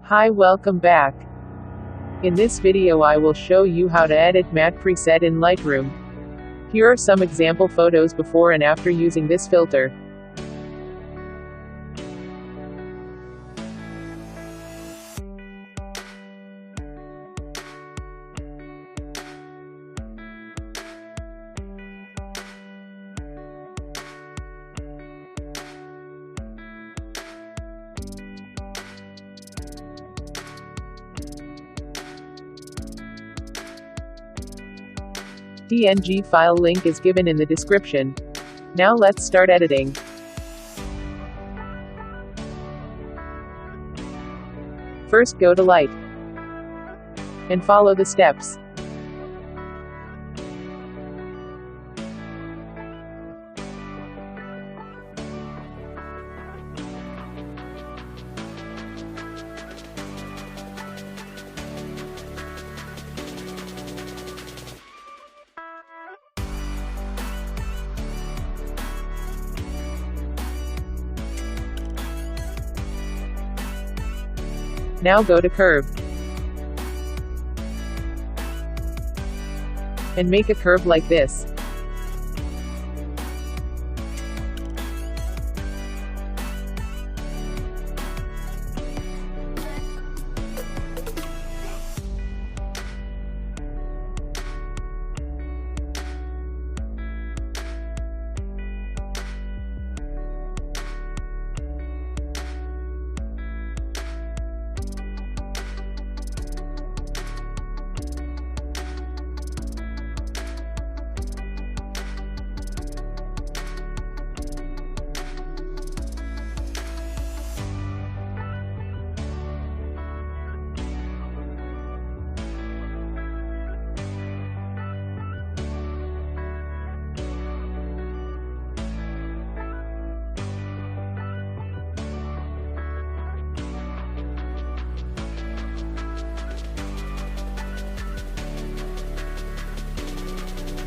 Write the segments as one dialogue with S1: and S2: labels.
S1: Hi, welcome back. In this video I will show you how to edit matte preset in Lightroom. Here are some example photos before and after using this filter. DNG file link is given in the description. Now let's start editing. First go to Light and follow the steps. Now go to Curve and make a curve like this.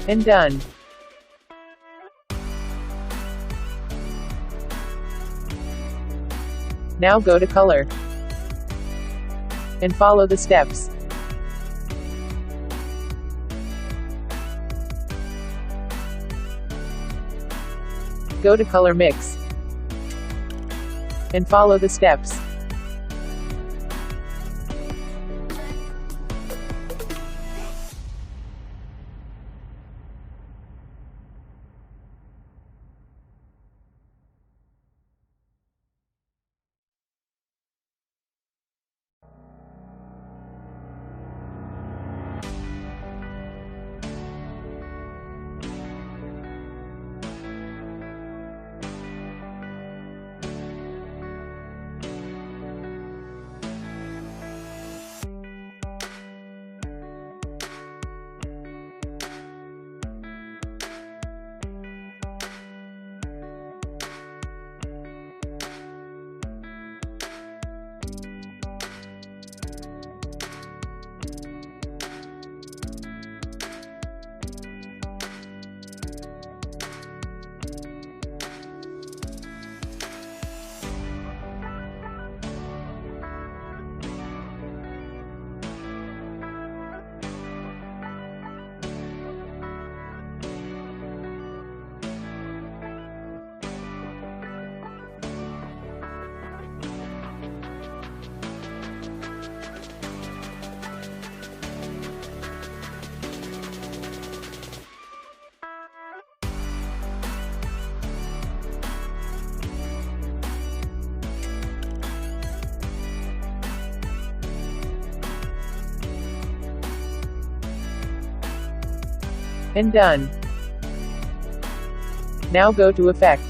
S1: And done. Now go to Color and follow the steps. Go to Color Mix and follow the steps. And done. Now go to Effect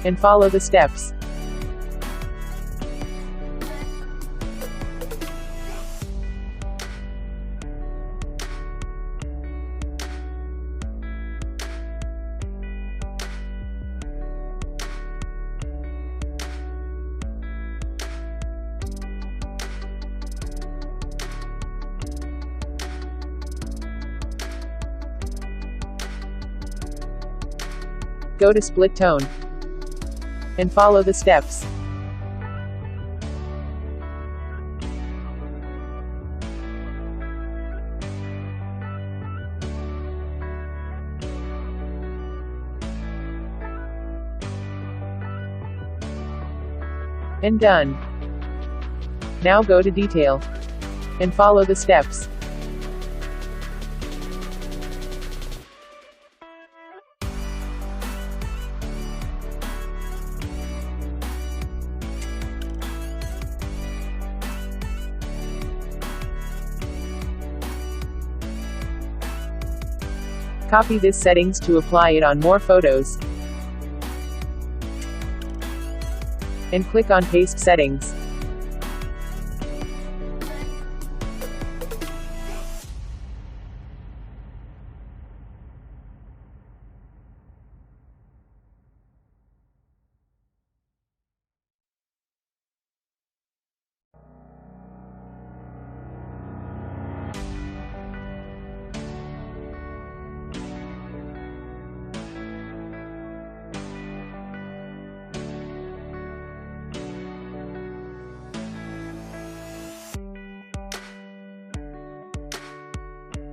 S1: and follow the steps. Go to Split Tone and follow the steps. And done. Now go to Detail. And follow the steps. Copy this settings to apply it on more photos. And click on Paste Settings.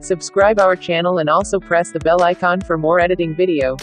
S1: Subscribe our channel and also press the bell icon for more editing video.